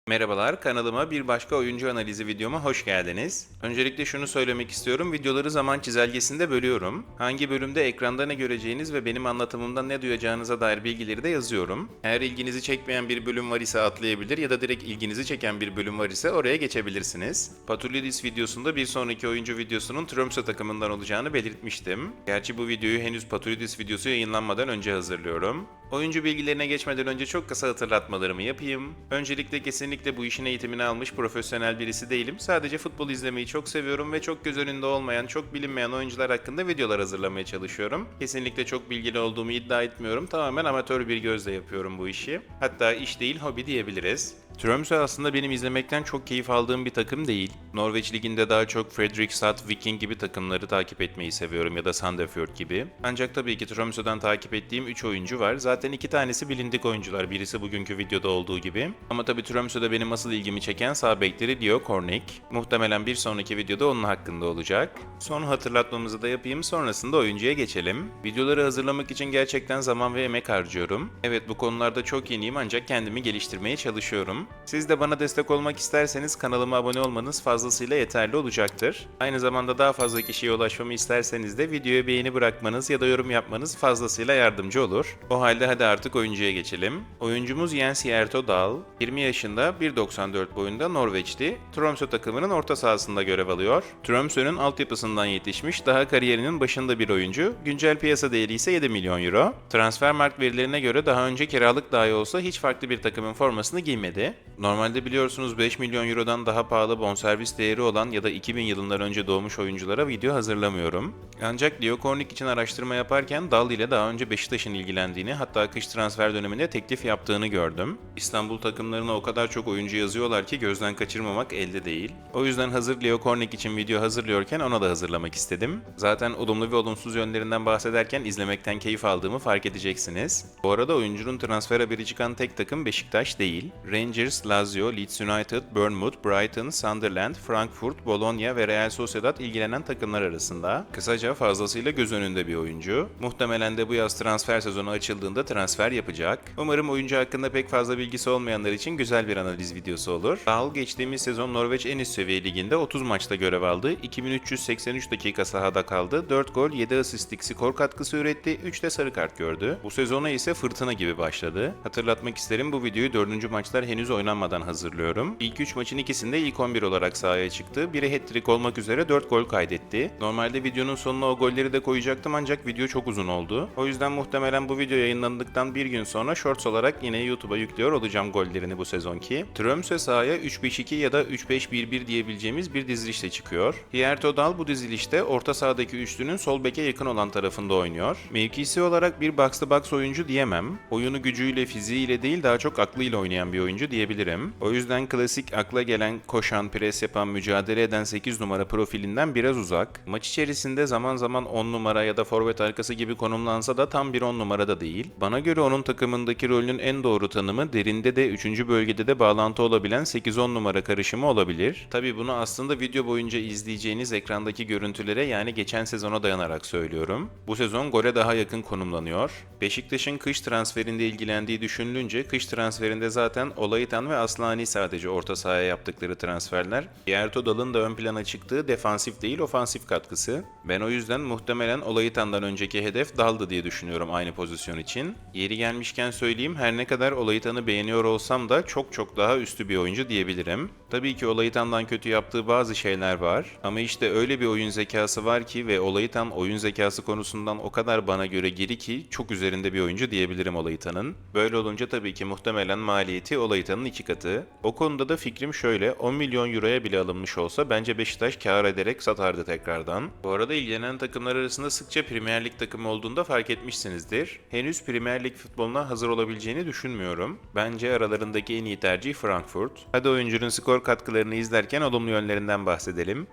Merhabalar, kanalıma bir başka oyuncu analizi videoma hoş geldiniz. Öncelikle şunu söylemek istiyorum, videoları zaman çizelgesinde bölüyorum. Hangi bölümde ekranda ne göreceğiniz ve benim anlatımımdan ne duyacağınıza dair bilgileri de yazıyorum. Eğer ilginizi çekmeyen bir bölüm var ise atlayabilir ya da direkt ilginizi çeken bir bölüm var ise oraya geçebilirsiniz. Patulidis videosunda bir sonraki oyuncu videosunun Tromsø takımından olacağını belirtmiştim. Gerçi bu videoyu henüz Patulidis videosu yayınlanmadan önce hazırlıyorum. Oyuncu bilgilerine geçmeden önce çok kısa hatırlatmalarımı yapayım. Öncelikle kesinlikle bu işin eğitimini almış profesyonel birisi değilim. Sadece futbol izlemeyi çok seviyorum ve çok göz önünde olmayan, çok bilinmeyen oyuncular hakkında videolar hazırlamaya çalışıyorum. Kesinlikle çok bilgili olduğumu iddia etmiyorum. Tamamen amatör bir gözle yapıyorum bu işi. Hatta iş değil, hobi diyebiliriz. Tromsø aslında benim izlemekten çok keyif aldığım bir takım değil. Norveç Ligi'nde daha çok Fredrikstad, Viking gibi takımları takip etmeyi seviyorum ya da Sandefjord gibi. Ancak tabii ki Tromsø'den takip ettiğim 3 oyuncu var. Zaten 2 tanesi bilindik oyuncular. Birisi bugünkü videoda olduğu gibi. Ama tabii Tromsø'de benim asıl ilgimi çeken sağ bekleri Leo Kornic. Muhtemelen bir sonraki videoda onun hakkında olacak. Son hatırlatmamızı da yapayım, sonrasında oyuncuya geçelim. Videoları hazırlamak için gerçekten zaman ve emek harcıyorum. Evet, bu konularda çok yeniyim ancak kendimi geliştirmeye çalışıyorum. Siz de bana destek olmak isterseniz kanalıma abone olmanız fazlasıyla yeterli olacaktır. Aynı zamanda daha fazla kişiye ulaşmamı isterseniz de videoya beğeni bırakmanız ya da yorum yapmanız fazlasıyla yardımcı olur. O halde hadi artık oyuncuya geçelim. Oyuncumuz Jens Hjertedal, 20 yaşında, 1.94 boyunda Norveçli, Tromsø takımının orta sahasında görev alıyor. Tromsø'nün altyapısından yetişmiş, daha kariyerinin başında bir oyuncu, güncel piyasa değeri ise 7 milyon euro. Transfermarkt verilerine göre daha önce kiralık dahi olsa hiç farklı bir takımın formasını giymedi. Normalde biliyorsunuz 5 milyon eurodan daha pahalı bonservis değeri olan ya da 2000 yılından önce doğmuş oyunculara video hazırlamıyorum. Ancak Leo Kornic için araştırma yaparken Dal ile daha önce Beşiktaş'ın ilgilendiğini, hatta kış transfer döneminde teklif yaptığını gördüm. İstanbul takımlarına o kadar çok oyuncu yazıyorlar ki gözden kaçırmamak elde değil. O yüzden hazır Leo Kornic için video hazırlıyorken ona da hazırlamak istedim. Zaten olumlu ve olumsuz yönlerinden bahsederken izlemekten keyif aldığımı fark edeceksiniz. Bu arada oyuncunun transfer haberi çıkan tek takım Beşiktaş değil. Rangers, Lazio, Leeds United, Bournemouth, Brighton, Sunderland, Frankfurt, Bologna ve Real Sociedad ilgilenen takımlar arasında. Kısaca fazlasıyla göz önünde bir oyuncu. Muhtemelen de bu yaz transfer sezonu açıldığında transfer yapacak. Umarım oyuncu hakkında pek fazla bilgisi olmayanlar için güzel bir analiz videosu olur. Dahl geçtiğimiz sezon Norveç en üst seviye liginde 30 maçta görev aldı. 2383 dakika sahada kaldı. 4 gol, 7 asistlik skor katkısı üretti. 3 de sarı kart gördü. Bu sezona ise fırtına gibi başladı. Hatırlatmak isterim, bu videoyu 4. maçlar henüz oynanmadan hazırlıyorum. İlk 3 maçın ikisinde ilk 11 olarak sahaya çıktı. Biri hat-trick olmak üzere 4 gol kaydetti. Normalde videonun sonuna o golleri de koyacaktım ancak video çok uzun oldu. O yüzden muhtemelen bu video yayınlandıktan bir gün sonra shorts olarak yine YouTube'a yüklüyor olacağım gollerini bu sezonki. Tromsø sahaya 3-5-2 ya da 3-5-1-1 diyebileceğimiz bir dizilişle çıkıyor. Hjertedal bu dizilişte orta sahadaki üçlünün sol beke yakın olan tarafında oynuyor. Mevkisi olarak bir box to box oyuncu diyemem. Oyunu gücüyle, fiziğiyle değil daha çok aklıyla oynayan bir oyuncu diyebilirim. O yüzden klasik akla gelen, koşan, pres yapan, mücadele eden 8 numara profilinden biraz uzak. Maç içerisinde zaman zaman 10 numara ya da forvet arkası gibi konumlansa da tam bir 10 numarada değil. Bana göre onun takımındaki rolünün en doğru tanımı derinde de 3. bölgede de bağlantı olabilen 8-10 numara karışımı olabilir. Tabi bunu aslında video boyunca izleyeceğiniz ekrandaki görüntülere, yani geçen sezona dayanarak söylüyorum. Bu sezon gole daha yakın konumlanıyor. Beşiktaş'ın kış transferinde ilgilendiği düşünülünce kış transferinde zaten Olaytan ve Aslani sadece orta sahaya yaptıkları transferler. Hjertedal'ın da ön plana çıktığı defansif değil ofansif katkısı. Ben o yüzden muhtemelen Olaytan'dan önceki hedef Dal'dı diye düşünüyorum aynı pozisyon için. Yeri gelmişken söyleyeyim, her ne kadar Olaytan'ı beğeniyor olsam da çok daha üstü bir oyuncu diyebilirim. Tabii ki Olaytan'dan kötü yaptığı bazı şeyler var ama işte öyle bir oyun zekası var ki ve Olaytan oyun zekası konusundan o kadar bana göre geri ki çok üzerinde bir oyuncu diyebilirim Olaytan'ın. Böyle olunca tabii ki muhtemelen maliyeti Olaytan'ın 2 katı. O konuda da fikrim şöyle: 10 milyon euroya bile alınmış olsa bence Beşiktaş kâr ederek satardı tekrardan. Bu arada ilgilenen takımlar arasında sıkça Premier Lig takımı olduğunda fark etmişsinizdir. Henüz Premier Lig futboluna hazır olabileceğini düşünmüyorum. Bence aralarındaki en iyi tercih Frankfurt. Hadi oyuncunun skor katkılarını izlerken olumlu yönlerinden bahsedelim.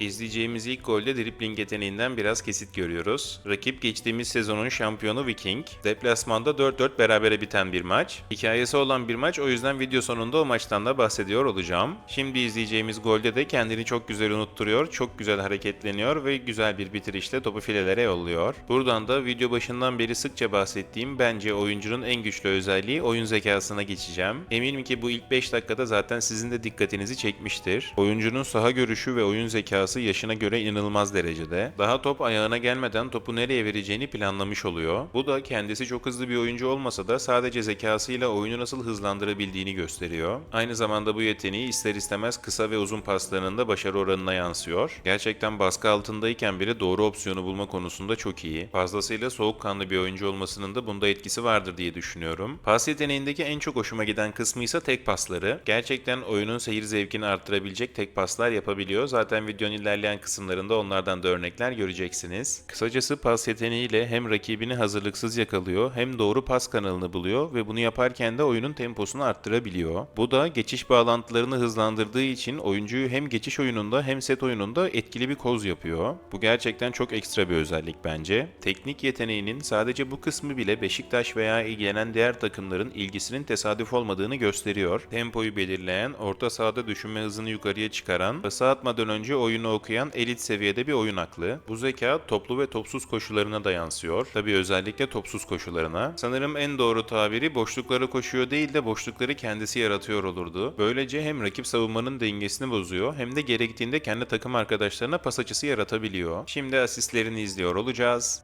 İzleyeceğimiz ilk golde dribling yeteneğinden biraz kesit görüyoruz. Rakip geçtiğimiz sezonun şampiyonu Viking. Deplasmanda 4-4 berabere biten bir maç. Hikayesi olan bir maç, o yüzden video sonunda o maçtan da bahsediyor olacağım. Şimdi izleyeceğimiz golde de kendini çok güzel unutturuyor, çok güzel hareketleniyor ve güzel bir bitirişle topu filelere yolluyor. Buradan da video başından beri sıkça bahsettiğim bence oyuncunun en güçlü özelliği oyun zekasına geçeceğim. Eminim ki bu ilk 5 dakikada zaten sizin de dikkatinizi çekmiştir. Oyuncunun saha görüşü ve oyun zekası yaşına göre inanılmaz derecede. Daha top ayağına gelmeden topu nereye vereceğini planlamış oluyor. Bu da kendisi çok hızlı bir oyuncu olmasa da sadece zekasıyla oyunu nasıl hızlandırabildiğini gösteriyor. Aynı zamanda bu yeteneği ister istemez kısa ve uzun paslarının da başarı oranına yansıyor. Gerçekten baskı altındayken bile doğru opsiyonu bulma konusunda çok iyi. Fazlasıyla soğukkanlı bir oyuncu olmasının da bunda etkisi vardır diye düşünüyorum. Pas yeteneğindeki en çok hoşuma giden kısmı ise tek pasları. Gerçekten oyunun seyir zevkini arttırabilecek tek paslar yapabiliyor. Zaten videonun ilerleyen kısımlarında onlardan da örnekler göreceksiniz. Kısacası pas yeteneğiyle hem rakibini hazırlıksız yakalıyor hem doğru pas kanalını buluyor ve bunu yaparken de oyunun temposunu arttırabiliyor. Bu da geçiş bağlantılarını hızlandırdığı için oyuncuyu hem geçiş oyununda hem set oyununda etkili bir koz yapıyor. Bu gerçekten çok ekstra bir özellik bence. Teknik yeteneğinin sadece bu kısmı bile Beşiktaş veya ilgilenen diğer takımların ilgisinin tesadüf olmadığını gösteriyor. Tempoyu belirleyen, orta sahada düşünme hızını yukarıya çıkaran, pası atmadan önce oyunu okuyan elit seviyede bir oyun aklı. Bu zeka toplu ve topsuz koşularına da yansıyor. Tabii özellikle topsuz koşularına. Sanırım en doğru tabiri boşlukları koşuyor değil de boşlukları kendisi yaratıyor olurdu. Böylece hem rakip savunmanın dengesini bozuyor hem de gerektiğinde kendi takım arkadaşlarına pas açısı yaratabiliyor. Şimdi asistlerini izliyor olacağız.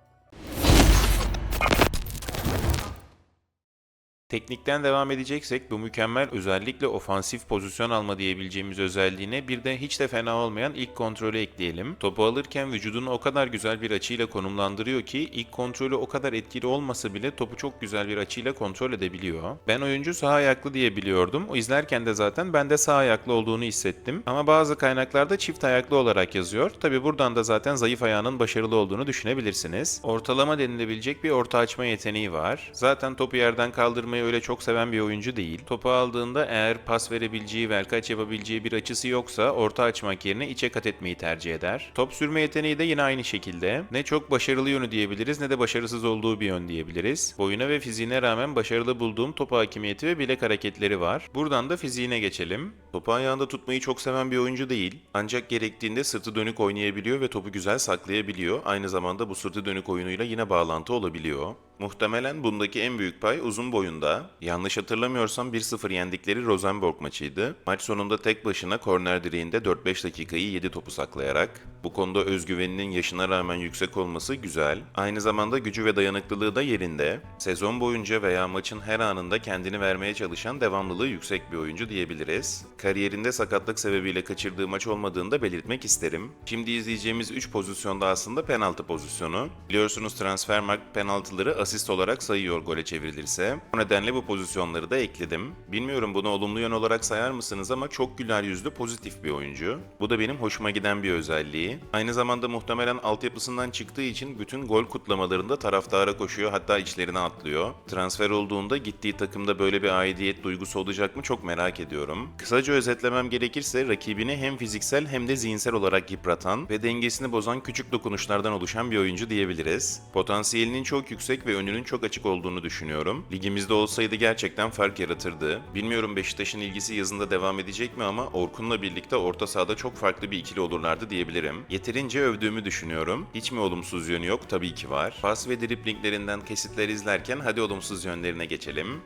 Teknikten devam edeceksek bu mükemmel, özellikle ofansif pozisyon alma diyebileceğimiz özelliğine bir de hiç de fena olmayan ilk kontrolü ekleyelim. Topu alırken vücudunu o kadar güzel bir açıyla konumlandırıyor ki ilk kontrolü o kadar etkili olmasa bile topu çok güzel bir açıyla kontrol edebiliyor. Ben oyuncu sağ ayaklı diye biliyordum. O izlerken de zaten ben de sağ ayaklı olduğunu hissettim. Ama bazı kaynaklarda çift ayaklı olarak yazıyor. Tabi buradan da zaten zayıf ayağının başarılı olduğunu düşünebilirsiniz. Ortalama denilebilecek bir orta açma yeteneği var. Zaten topu yerden kaldırmayı öyle çok seven bir oyuncu değil. Topu aldığında eğer pas verebileceği, verkaç yapabileceği bir açısı yoksa orta açmak yerine içe kat etmeyi tercih eder. Top sürme yeteneği de yine aynı şekilde. Ne çok başarılı yönü diyebiliriz ne de başarısız olduğu bir yön diyebiliriz. Boyuna ve fiziğine rağmen başarılı bulduğum top hakimiyeti ve bilek hareketleri var. Buradan da fiziğine geçelim. Topu ayağında tutmayı çok seven bir oyuncu değil. Ancak gerektiğinde sırtı dönük oynayabiliyor ve topu güzel saklayabiliyor. Aynı zamanda bu sırtı dönük oyunuyla yine bağlantı olabiliyor. Muhtemelen bundaki en büyük pay uzun boyunda. Yanlış hatırlamıyorsam 1-0 yendikleri Rosenborg maçıydı. Maç sonunda tek başına korner direğinde 4-5 dakikayı yedi topu saklayarak. Bu konuda özgüveninin yaşına rağmen yüksek olması güzel. Aynı zamanda gücü ve dayanıklılığı da yerinde. Sezon boyunca veya maçın her anında kendini vermeye çalışan, devamlılığı yüksek bir oyuncu diyebiliriz. Kariyerinde sakatlık sebebiyle kaçırdığı maç olmadığını da belirtmek isterim. Şimdi izleyeceğimiz 3 pozisyonda aslında penaltı pozisyonu. Biliyorsunuz Transfermarkt penaltıları asist olarak sayıyor gole çevrilirse. Bu nedenle bu pozisyonları da ekledim. Bilmiyorum bunu olumlu yön olarak sayar mısınız ama çok güler yüzlü, pozitif bir oyuncu. Bu da benim hoşuma giden bir özelliği. Aynı zamanda muhtemelen altyapısından çıktığı için bütün gol kutlamalarında taraftara koşuyor, hatta içlerine atlıyor. Transfer olduğunda gittiği takımda böyle bir aidiyet duygusu olacak mı çok merak ediyorum. Kısaca özetlemem gerekirse rakibini hem fiziksel hem de zihinsel olarak yıpratan ve dengesini bozan küçük dokunuşlardan oluşan bir oyuncu diyebiliriz. Potansiyelinin çok yüksek ve önünün çok açık olduğunu düşünüyorum. Ligimizde olsaydı gerçekten fark yaratırdı. Bilmiyorum Beşiktaş'ın ilgisi yazında devam edecek mi ama Orkun'la birlikte orta sahada çok farklı bir ikili olurlardı diyebilirim. Yeterince övdüğümü düşünüyorum. Hiç mi olumsuz yönü yok? Tabii ki var. Pas ve driblinglerinden kesitler izlerken hadi olumsuz yönlerine geçelim.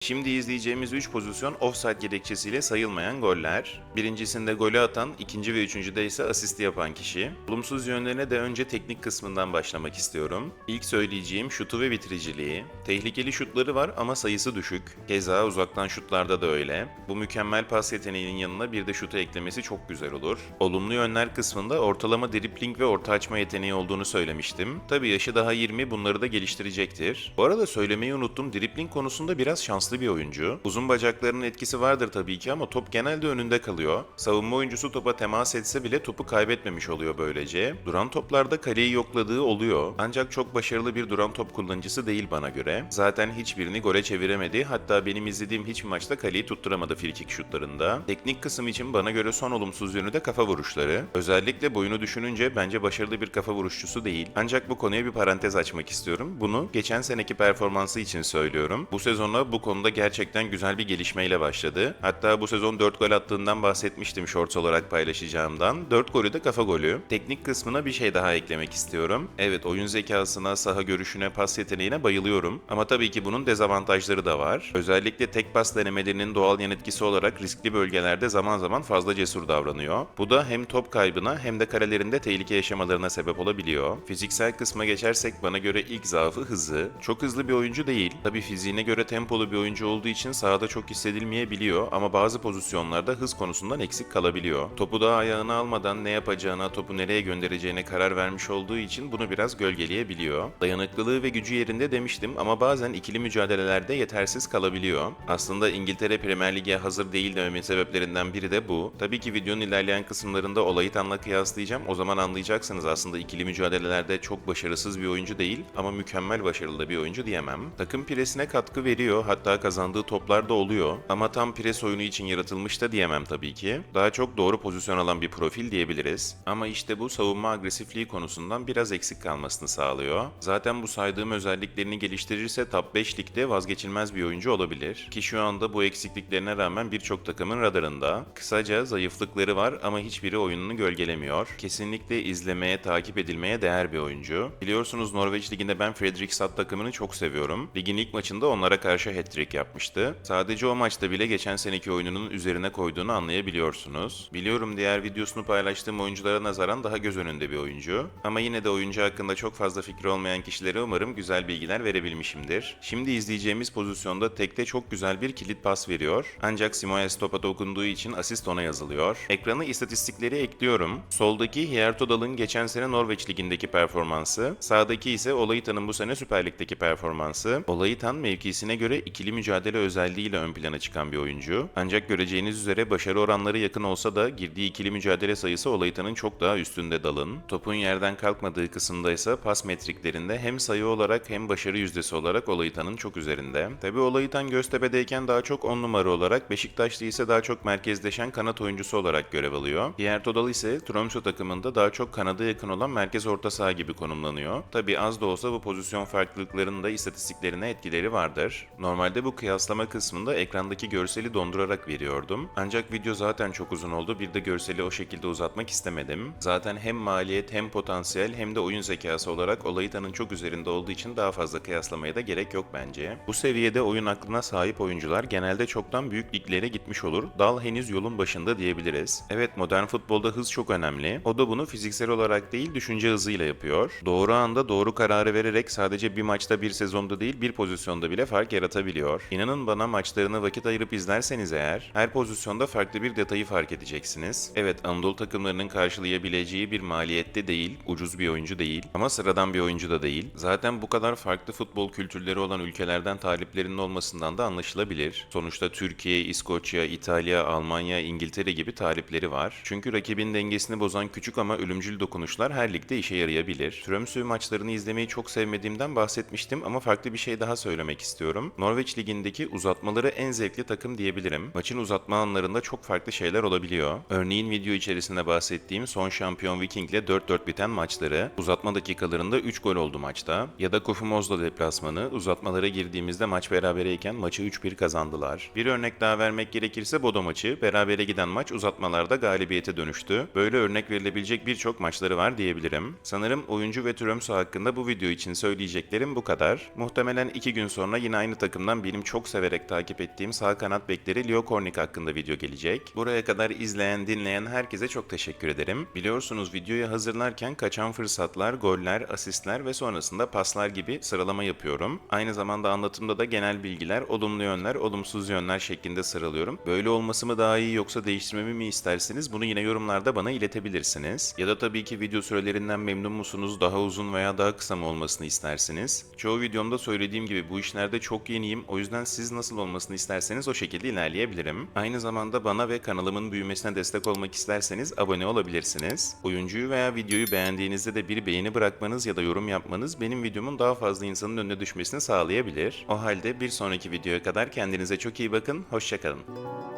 Şimdi izleyeceğimiz 3 pozisyon offside gerekçesiyle sayılmayan goller. Birincisinde golü atan, ikinci ve üçüncüde ise asisti yapan kişi. Olumsuz yönlerine de önce teknik kısmından başlamak istiyorum. İlk söyleyeceğim şutu ve bitiriciliği. Tehlikeli şutları var ama sayısı düşük. Keza uzaktan şutlarda da öyle. Bu mükemmel pas yeteneğinin yanına bir de şutu eklemesi çok güzel olur. Olumlu yönler kısmında ortalama dribling ve orta açma yeteneği olduğunu söylemiştim. Tabii yaşı daha 20, bunları da geliştirecektir. Bu arada söylemeyi unuttum, dribling konusunda biraz şanslı paslı bir oyuncu. Uzun bacaklarının etkisi vardır tabii ki ama top genelde önünde kalıyor. Savunma oyuncusu topa temas etse bile topu kaybetmemiş oluyor böylece. Duran toplarda kaleyi yokladığı oluyor. Ancak çok başarılı bir duran top kullanıcısı değil bana göre. Zaten hiçbirini gole çeviremedi. Hatta benim izlediğim hiçbir maçta kaleyi tutturamadı frikik şutlarında. Teknik kısım için bana göre son olumsuz yönü de kafa vuruşları. Özellikle boyunu düşününce bence başarılı bir kafa vuruşçusu değil. Ancak bu konuya bir parantez açmak istiyorum. Bunu geçen seneki performansı için söylüyorum. Bu sezona bu konuda gerçekten güzel bir gelişmeyle başladı. Hatta bu sezon 4 gol attığından bahsetmiştim shorts olarak paylaşacağımdan. 4 golü de kafa golü. Teknik kısmına bir şey daha eklemek istiyorum. Evet, oyun zekasına, saha görüşüne, pas yeteneğine bayılıyorum. Ama tabii ki bunun dezavantajları da var. Özellikle tek pas denemelerinin doğal yan etkisi olarak riskli bölgelerde zaman zaman fazla cesur davranıyor. Bu da hem top kaybına hem de kalelerinde tehlike yaşamalarına sebep olabiliyor. Fiziksel kısma geçersek bana göre ilk zaafı hızı. Çok hızlı bir oyuncu değil. Tabii fiziğine göre tempolu bir oyuncu olduğu için sahada çok hissedilmeyebiliyor ama bazı pozisyonlarda hız konusundan eksik kalabiliyor. Topu da ayağına almadan ne yapacağına, topu nereye göndereceğine karar vermiş olduğu için bunu biraz gölgeleyebiliyor. Dayanıklılığı ve gücü yerinde demiştim ama bazen ikili mücadelelerde yetersiz kalabiliyor. Aslında İngiltere Premier Lig'e hazır değil dememin sebeplerinden biri de bu. Tabii ki videonun ilerleyen kısımlarında Olaytan'la kıyaslayacağım. O zaman anlayacaksınız aslında ikili mücadelelerde çok başarısız bir oyuncu değil ama mükemmel başarılı bir oyuncu diyemem. Takım presine katkı veriyor, hatta kazandığı toplar da oluyor ama tam pres oyunu için yaratılmış da diyemem tabii ki. Daha çok doğru pozisyon alan bir profil diyebiliriz. Ama işte bu savunma agresifliği konusundan biraz eksik kalmasını sağlıyor. Zaten bu saydığım özelliklerini geliştirirse top 5 ligde vazgeçilmez bir oyuncu olabilir. Ki şu anda bu eksikliklerine rağmen birçok takımın radarında. Kısaca zayıflıkları var ama hiçbiri oyununu gölgelemiyor. Kesinlikle izlemeye, takip edilmeye değer bir oyuncu. Biliyorsunuz Norveç Ligi'nde ben Fredrikstad takımını çok seviyorum. Ligin ilk maçında onlara karşı hat-trick yapmıştı. Sadece o maçta bile geçen seneki oyununun üzerine koyduğunu anlayabiliyorsunuz. Biliyorum diğer videosunu paylaştığım oyunculara nazaran daha göz önünde bir oyuncu. Ama yine de oyuncu hakkında çok fazla fikri olmayan kişilere umarım güzel bilgiler verebilmişimdir. Şimdi izleyeceğimiz pozisyonda tekte çok güzel bir kilit pas veriyor. Ancak Simoes topa dokunduğu için asist ona yazılıyor. Ekrana istatistikleri ekliyorum. Soldaki Hjertodal'ın geçen sene Norveç Ligi'ndeki performansı, sağdaki ise Olaytan'ın bu sene Süper Lig'deki performansı. Olaytan mevkisine göre ikili mücadele özelliğiyle ön plana çıkan bir oyuncu. Ancak göreceğiniz üzere başarı oranları yakın olsa da girdiği ikili mücadele sayısı Olaytan'ın çok daha üstünde Dal'ın. Topun yerden kalkmadığı kısımda ise pas metriklerinde hem sayı olarak hem başarı yüzdesi olarak Olaytan'ın çok üzerinde. Tabi Olaytan Göztepe'deyken daha çok 10 numara olarak, Beşiktaş'ta ise daha çok merkezleşen kanat oyuncusu olarak görev alıyor. Hjertodal ise Tromsø takımında daha çok kanada yakın olan merkez orta saha gibi konumlanıyor. Tabi az da olsa bu pozisyon farklılıklarının da istatistiklerine etkileri vardır. Normalde bu kıyaslama kısmında ekrandaki görseli dondurarak veriyordum. Ancak video zaten çok uzun oldu. Bir de görseli o şekilde uzatmak istemedim. Zaten hem maliyet hem potansiyel hem de oyun zekası olarak Olaytan'ın çok üzerinde olduğu için daha fazla kıyaslamaya da gerek yok bence. Bu seviyede oyun aklına sahip oyuncular genelde çoktan büyük liglere gitmiş olur. Dal henüz yolun başında diyebiliriz. Evet, modern futbolda hız çok önemli. O da bunu fiziksel olarak değil düşünce hızıyla yapıyor. Doğru anda doğru kararı vererek sadece bir maçta, bir sezonda değil bir pozisyonda bile fark yaratabiliyor. İnanın bana, maçlarını vakit ayırıp izlerseniz eğer her pozisyonda farklı bir detayı fark edeceksiniz. Evet, Anadolu takımlarının karşılayabileceği bir maliyette değil, ucuz bir oyuncu değil ama sıradan bir oyuncu da değil. Zaten bu kadar farklı futbol kültürleri olan ülkelerden taliplerinin olmasından da anlaşılabilir. Sonuçta Türkiye, İskoçya, İtalya, Almanya, İngiltere gibi talipleri var. Çünkü rakibin dengesini bozan küçük ama ölümcül dokunuşlar her ligde işe yarayabilir. Tromsø maçlarını izlemeyi çok sevmediğimden bahsetmiştim ama farklı bir şey daha söylemek istiyorum. Norveç Ligi'ndeki uzatmaları en zevkli takım diyebilirim. Maçın uzatma anlarında çok farklı şeyler olabiliyor. Örneğin video içerisinde bahsettiğim son şampiyon Viking'le 4-4 biten maçları, uzatma dakikalarında 3 gol oldu maçta. Ya da Kofumoz'la deplasmanı, uzatmalara girdiğimizde maç berabereyken maçı 3-1 kazandılar. Bir örnek daha vermek gerekirse Bodo maçı, berabere giden maç uzatmalarda galibiyete dönüştü. Böyle örnek verilebilecek birçok maçları var diyebilirim. Sanırım oyuncu ve Tromsø hakkında bu video için söyleyeceklerim bu kadar. Muhtemelen 2 gün sonra yine aynı takımdan benim çok severek takip ettiğim sağ kanat bekleri Leo Kornic hakkında video gelecek. Buraya kadar izleyen, dinleyen herkese çok teşekkür ederim. Biliyorsunuz videoyu hazırlarken kaçan fırsatlar, goller, asistler ve sonrasında paslar gibi sıralama yapıyorum. Aynı zamanda anlatımda da genel bilgiler, olumlu yönler, olumsuz yönler şeklinde sıralıyorum. Böyle olması mı daha iyi yoksa değiştirmemi mi isterseniz bunu yine yorumlarda bana iletebilirsiniz. Ya da tabii ki video sürelerinden memnun musunuz? Daha uzun veya daha kısa mı olmasını istersiniz? Çoğu videomda söylediğim gibi bu işlerde çok yeniyim. O yüzden yüzden siz nasıl olmasını isterseniz o şekilde ilerleyebilirim. Aynı zamanda bana ve kanalımın büyümesine destek olmak isterseniz abone olabilirsiniz. Oyuncuyu veya videoyu beğendiğinizde de bir beğeni bırakmanız ya da yorum yapmanız benim videomun daha fazla insanın önüne düşmesini sağlayabilir. O halde bir sonraki videoya kadar kendinize çok iyi bakın, hoşça kalın.